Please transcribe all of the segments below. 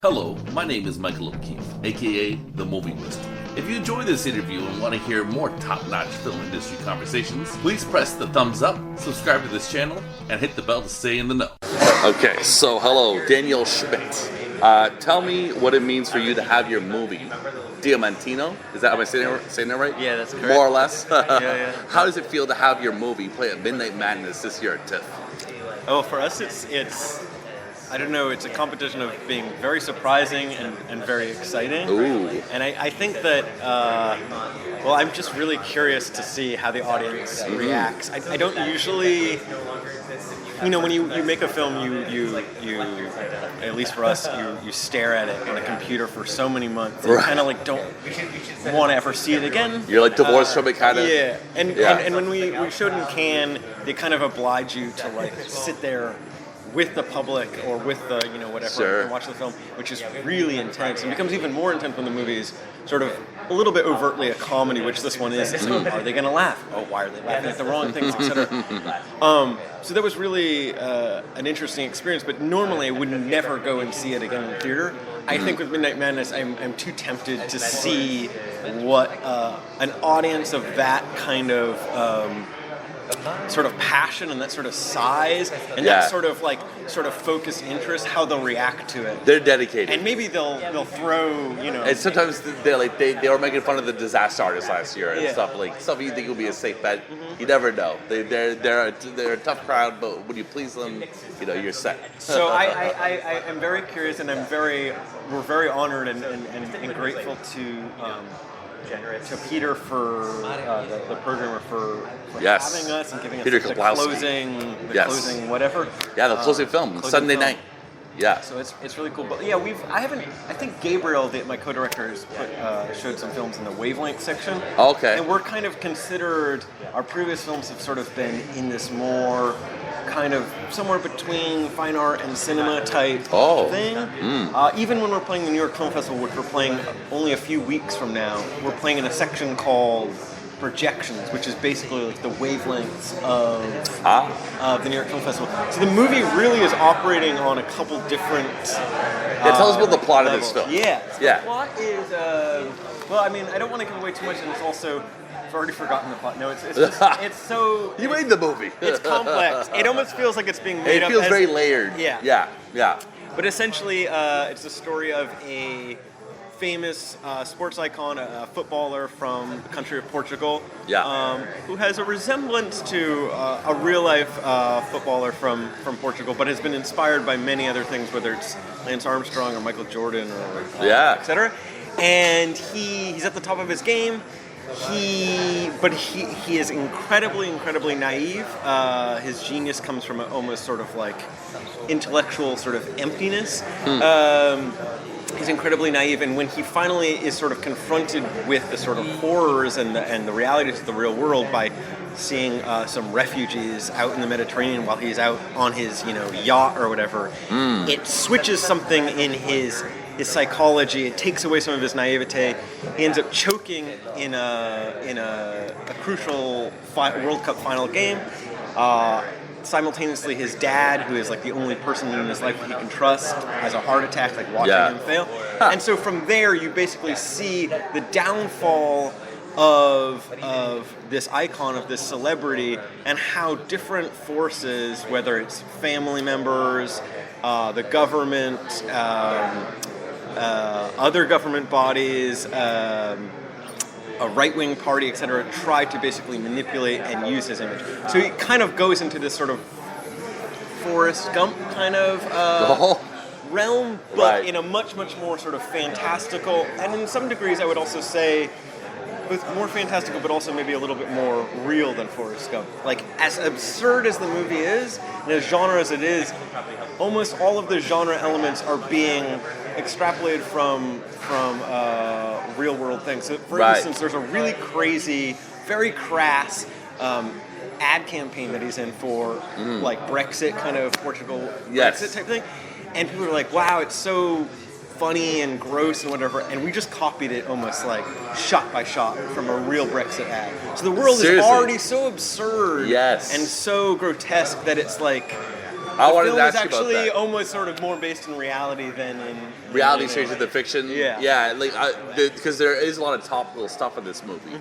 Hello, my name is Michael O'Keefe, aka The Movie Wizard. If you enjoy this interview and want to hear more top-notch film industry conversations, please press the thumbs up, subscribe to this channel, and hit the bell to stay in the know. Okay, so hello, Daniel Schmidt. Tell me what it means for you to have your movie, Diamantino. Am I saying that right? Yeah, that's correct. More or less? Yeah. How does it feel to have your movie play at Midnight Madness this year at TIFF? Oh, for us, it's I don't know, it's a competition of being very surprising and very exciting. Ooh. And I think that, I'm just really curious to see how the audience reacts. I don't usually, when you make a film, you at least for us, you stare at it on a computer for so many months. You kind of like don't want to ever see it again. You're like divorced from it, kind of. Yeah. And when we showed in Cannes, they kind of oblige you to like sit there with the public or with the, whatever, Sure. and watch the film, which is really intense. And becomes even more intense when the movie is sort of a little bit overtly a comedy, which this one is. It's like, are they going to laugh? Oh, why are they laughing at the wrong things, etc. So that was really an interesting experience, but normally I would never go and see it again in the theater. I think with Midnight Madness, I'm too tempted to see what an audience of that kind of sort of passion and that sort of size and that sort of focused interest, how they'll react to it. They're dedicated, and maybe they'll throw, And sometimes they were making fun of the disaster artists last year and stuff you think will be a safe bet. You never know. They're a tough crowd, but when you please them, you're set. So I am very curious, and we're very honored and grateful to Peter for the programmer for having us and giving us Peter the closing whatever. Yeah, the closing film, Sunday night. Yeah. So it's really cool. But I think Gabriel, my co-director, has showed some films in the wavelength section. Okay. And we're kind of considered, our previous films have sort of been in this more kind of somewhere between fine art and cinema type thing. Even when we're playing the New York Film Festival, which we're playing only a few weeks from now, we're playing in a section called Projections, which is basically like the wavelengths of the New York Film Festival. So the movie really is operating on a couple different tell us about the plot levels. of this film. The plot is I don't want to give away too much, and it's also I've already forgotten the plot. No, it's just, it's so... You made the movie. It's complex. It almost feels like it's being made up. It feels very layered. Yeah. Yeah. But essentially, it's the story of a famous sports icon, a footballer from the country of Portugal, who has a resemblance to a real-life footballer from Portugal, but has been inspired by many other things, whether it's Lance Armstrong or Michael Jordan or etc. And he's at the top of his game. He is incredibly naive. His genius comes from almost sort of like intellectual sort of emptiness. He's incredibly naive, and when he finally is sort of confronted with the sort of horrors and the realities of the real world by seeing some refugees out in the Mediterranean while he's out on his yacht or whatever, it switches something in his psychology. It takes away some of his naivete. He ends up choking in a crucial World Cup final game. Simultaneously, his dad, who is like the only person in his life that he can trust, has a heart attack, like watching him fail. And so from there, you basically see the downfall of this icon, of this celebrity, and how different forces, whether it's family members, the government, other government bodies, a right-wing party, etc., try to basically manipulate and use his image. So he kind of goes into this sort of Forrest Gump kind of realm, but in a much more sort of fantastical, and in some degrees I would also say both more fantastical, but also maybe a little bit more real than Forrest Gump. Like, as absurd as the movie is, and as genre as it is, almost all of the genre elements are being extrapolated from real world things. So, for instance, there's a really crazy, very crass ad campaign that he's in for like Brexit, kind of Portugal Brexit type thing, and people are like, "Wow, it's so funny and gross and whatever," and we just copied it almost like shot by shot from a real Brexit ad. So the world is already so absurd and so grotesque that it's like I wanted film to is ask you about actually that. almost sort of more based in reality than in Reality stranger than fiction. Yeah. Like because there is a lot of topical stuff in this movie,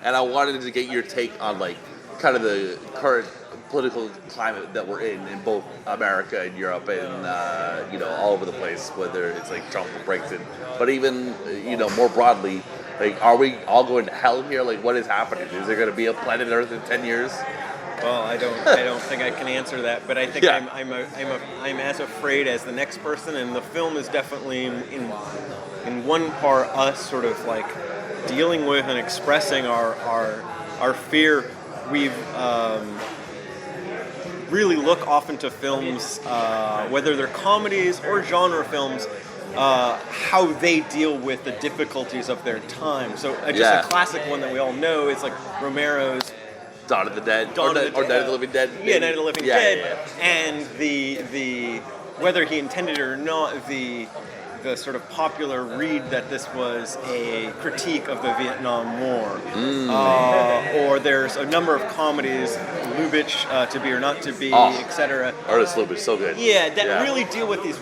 and I wanted to get your take on like kind of the current political climate that we're in both America and Europe and all over the place, whether it's like Trump or Brexit, but even more broadly, like are we all going to hell here? Like what is happening? Is there going to be a planet Earth in 10 years? Well, I don't think I can answer that, but I think I'm as afraid as the next person, and the film is definitely in one part us sort of like dealing with and expressing our fear. We've really look often to films, whether they're comedies or genre films, how they deal with the difficulties of their time. So just a classic one that we all know is like Romero's Dawn of the Dead, or Night of the Living Dead. Yeah, Night of the Living Dead. Yeah. And the whether he intended it or not, the sort of popular read that this was a critique of the Vietnam War. Or there's a number of comedies, Lubitsch, To Be or Not to Be, etc. Ernest Lubitsch, so good. Yeah, that really deal with these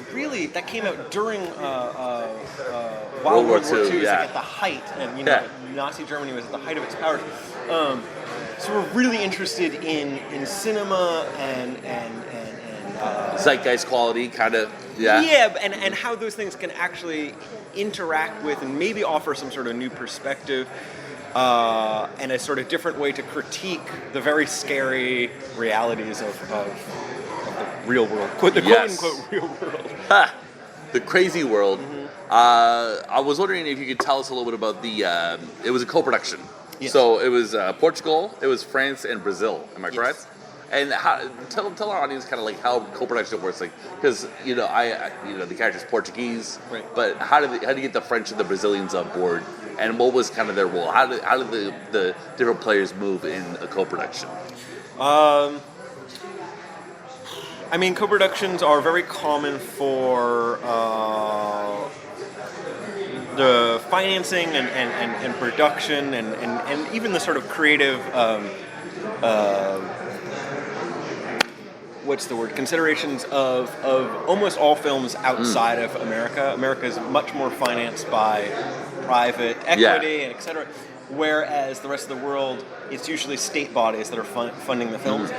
that came out during while World War II was yeah. like at the height, and Nazi Germany was at the height of its powers. So we're really interested in cinema and zeitgeist quality, kind of. Yeah, and how those things can actually interact with and maybe offer some sort of new perspective and a sort of different way to critique the very scary realities of the real world, the quote-unquote real world. The crazy world. I was wondering if you could tell us a little bit about it was a co-production. Yes. So it was Portugal, it was France, and Brazil. Am I correct? And tell our audience kind of like how co-production works, like because the character's Portuguese, right. But how do you get the French and the Brazilians on board, and what was kind of their role? How did the different players move in a co-production? I mean, co-productions are very common for the financing and production and even the sort of creative. Considerations of almost all films outside of America. America is much more financed by private equity and et cetera, whereas the rest of the world, it's usually state bodies that are funding the films,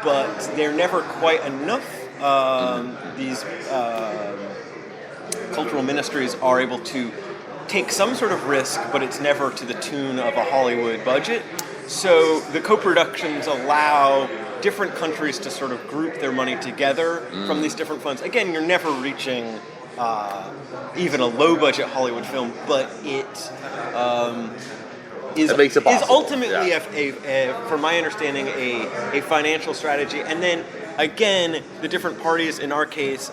but they're never quite enough. These cultural ministries are able to take some sort of risk, but it's never to the tune of a Hollywood budget. So the co-productions allow different countries to sort of group their money together from these different funds. Again, you're never reaching even a low-budget Hollywood film, but it is ultimately, from my understanding, a financial strategy. And then, again, the different parties, in our case,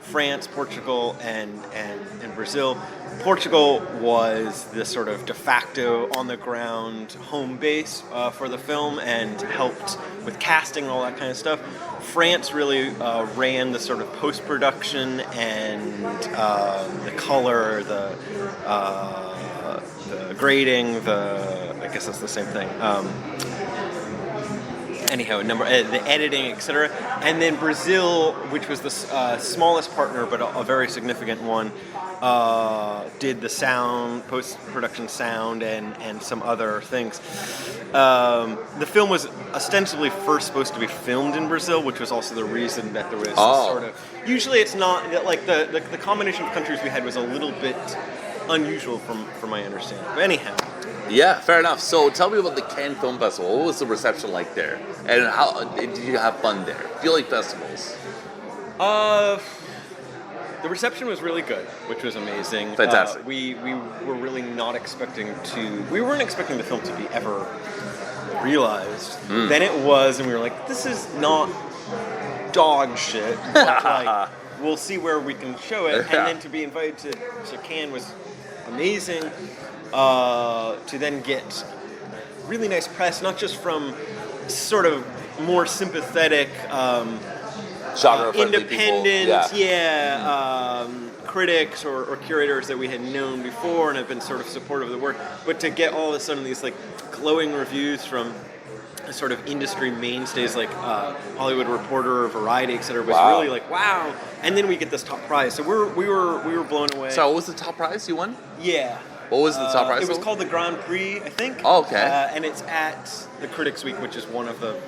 France, Portugal, and Brazil. Portugal was the sort of de facto on-the-ground home base for the film and helped with casting and all that kind of stuff. France really ran the sort of post-production and the color, the grading, I guess that's the same thing. The editing, etc. And then Brazil, which was the smallest partner but a very significant one, did the sound, post-production sound, and some other things. The film was ostensibly first supposed to be filmed in Brazil, which was also the reason that there was sort of... Usually it's not, like the combination of countries we had was a little bit unusual from my understanding. But anyhow... Yeah, fair enough. So tell me about the Cannes Film Festival. What was the reception like there? And how did you have fun there? Do you like festivals? The reception was really good, which was amazing. Fantastic. We were really not expecting we weren't expecting the film to be ever realized. Then it was, and we were like, this is not dog shit, but like, we'll see where we can show it. And then to be invited to Cannes was amazing. To then get really nice press, not just from sort of more sympathetic, independent, critics or curators that we had known before and have been sort of supportive of the work, but to get all of a sudden these like glowing reviews from sort of industry mainstays like Hollywood Reporter or Variety, etc. was really like, wow. And then we get this top prize. So we were blown away. So what was the top prize you won? Yeah. What was the top prize? It was called the Grand Prix, I think. Oh, okay. And it's at the Critics Week, which is one of the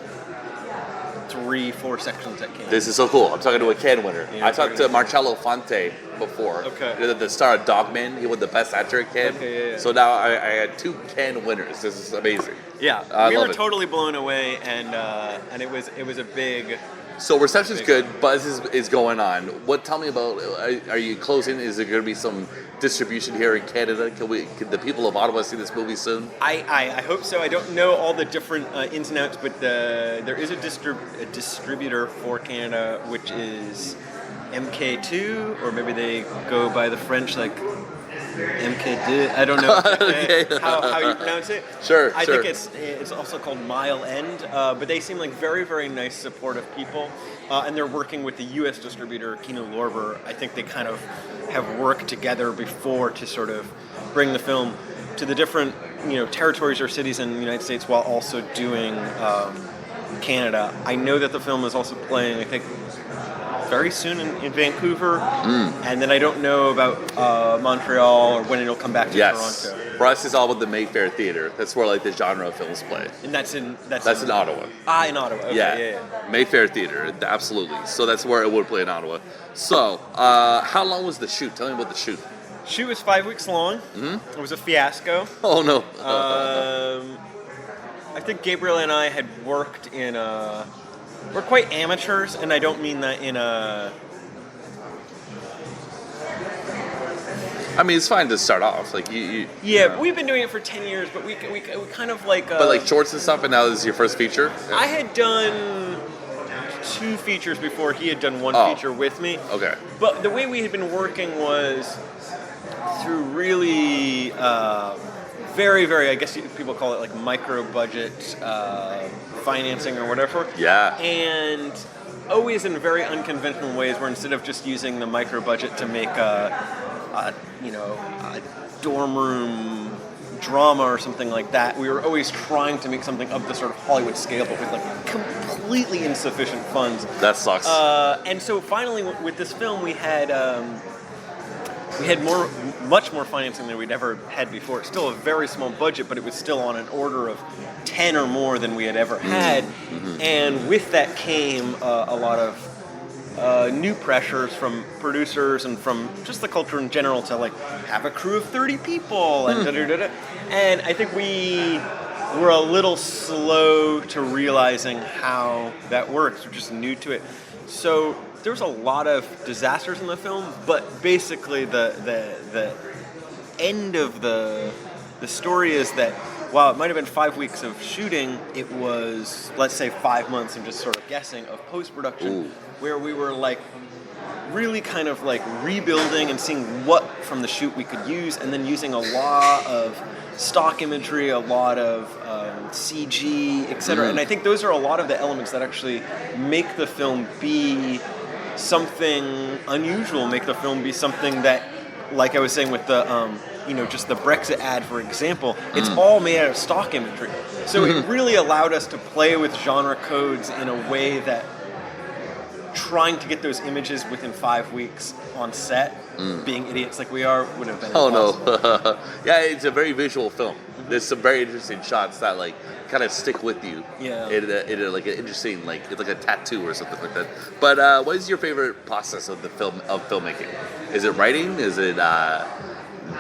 3-4 sections at Cannes. This is so cool. I'm talking to a Cannes winner. Yeah, I talked to Marcello Fonte before. Okay. The star of Dogman. He won the Best Actor at Cannes. Okay, yeah. So now I had 2 Cannes winners. This is amazing. Yeah, we were totally blown away, and it was a big. So reception's good, buzz is going on. Tell me about, are you closing? Is there going to be some distribution here in Canada? Can the people of Ottawa see this movie soon? I hope so. I don't know all the different ins and outs, but there is a distributor for Canada, which is MK2, or maybe they go by the French like MK2. I don't know how you pronounce it. Sure. I think it's also called Mile End, but they seem like very, very nice, supportive people, and they're working with the U.S. distributor Kino Lorber. I think they kind of have worked together before to sort of bring the film to the different territories or cities in the United States while also doing Canada. I know that the film is also playing, I think, very soon in Vancouver, and then I don't know about Montreal or when it'll come back to Toronto. For us, it's all with the Mayfair Theatre. That's where like the genre films play. And that's in Ottawa. In Ottawa. Okay, yeah. Mayfair Theatre, absolutely. So that's where it would play in Ottawa. So, how long was the shoot? Tell me about the shoot. Shoot was 5 weeks long. Mm-hmm. It was a fiasco. Oh no. I think Gabriel and I had worked in we're quite amateurs, and I don't mean that in a. I mean, it's fine to start off. Like you we've been doing it for 10 years, but we kind of like. But like shorts and stuff, and now this is your first feature. I had done 2 features before. He had done 1 feature with me. Okay. But the way we had been working was through really very, very, I guess people call it like micro budget financing or whatever. Yeah. And always in very unconventional ways, where instead of just using the micro budget to make a dorm room drama or something like that, we were always trying to make something of the sort of Hollywood scale, but with like completely insufficient funds. That sucks. And so finally, with this film, we had much more financing than we'd ever had before. It's still a very small budget, but it was still on an order of 10 or more than we had ever had. Mm-hmm. And with that came a lot of new pressures from producers and from just the culture in general to like have a crew of 30 people and da-da-da-da. And I think we were a little slow to realizing how that works. We're just new to it. So there was a lot of disasters in the film, but basically the end of the story is that while it might have been 5 weeks of shooting, it was, let's say, 5 months of just sort of guessing of post-production, where we were like really kind of like rebuilding and seeing what from the shoot we could use, and then using a lot of stock imagery, a lot of CG, etc. And I think those are a lot of the elements that actually make the film be something unusual, make the film be something that, like I was saying with the just the Brexit ad, for example, it's all made out of stock imagery. So it really allowed us to play with genre codes in a way that trying to get those images within 5 weeks on set, being idiots like we are, would have been impossible. No. Yeah, it's a very visual film. There's some very interesting shots that like kind of stick with you. Yeah. In like an interesting, like it's like a tattoo or something like that. But what is your favorite process of filmmaking? Is it writing? Is it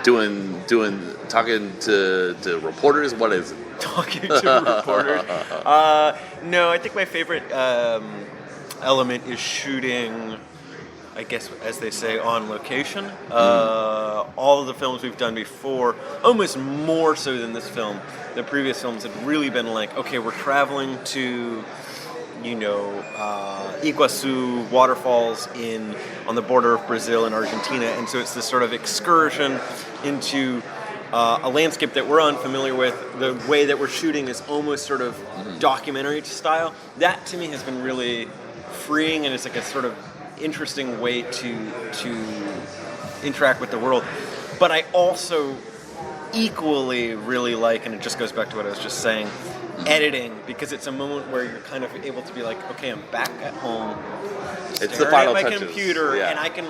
talking to reporters? What is it? Talking to reporters. No, I think my favorite element is shooting, I guess, as they say, on location. All of the films we've done before, almost more so than this film, the previous films had really been like, okay, we're traveling to, Iguazu waterfalls on the border of Brazil and Argentina, and so it's this sort of excursion into a landscape that we're unfamiliar with. The way that we're shooting is almost sort of documentary style. That to me has been really freeing, and it's like a sort of interesting way to interact with the world. But I also equally really like, and it just goes back to what I was just saying, editing, because it's a moment where you're kind of able to be like, okay, I'm back at home. It's the final at my touches. computer, and I can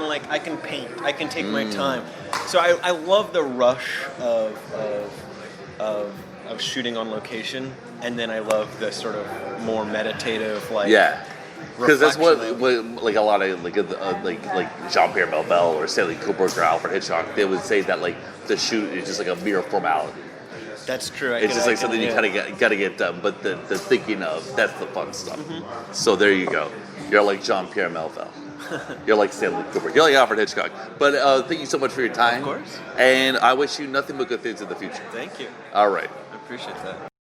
paint. I can take my time. So I love the rush of shooting on location, and then I love the sort of more meditative, like because that's what like a lot of like Jean-Pierre Melville or Stanley Kubrick or Alfred Hitchcock, they would say that like the shoot is just like a mere formality. That's true. It's just like something you kind of got to get done, but the thinking of, that's the fun stuff. Mm-hmm. So there you go. You're like Jean-Pierre Melville. You're like Stanley Kubrick. You're like Alfred Hitchcock. But thank you so much for your time. Of course. And I wish you nothing but good things in the future. Thank you. All right. I appreciate that.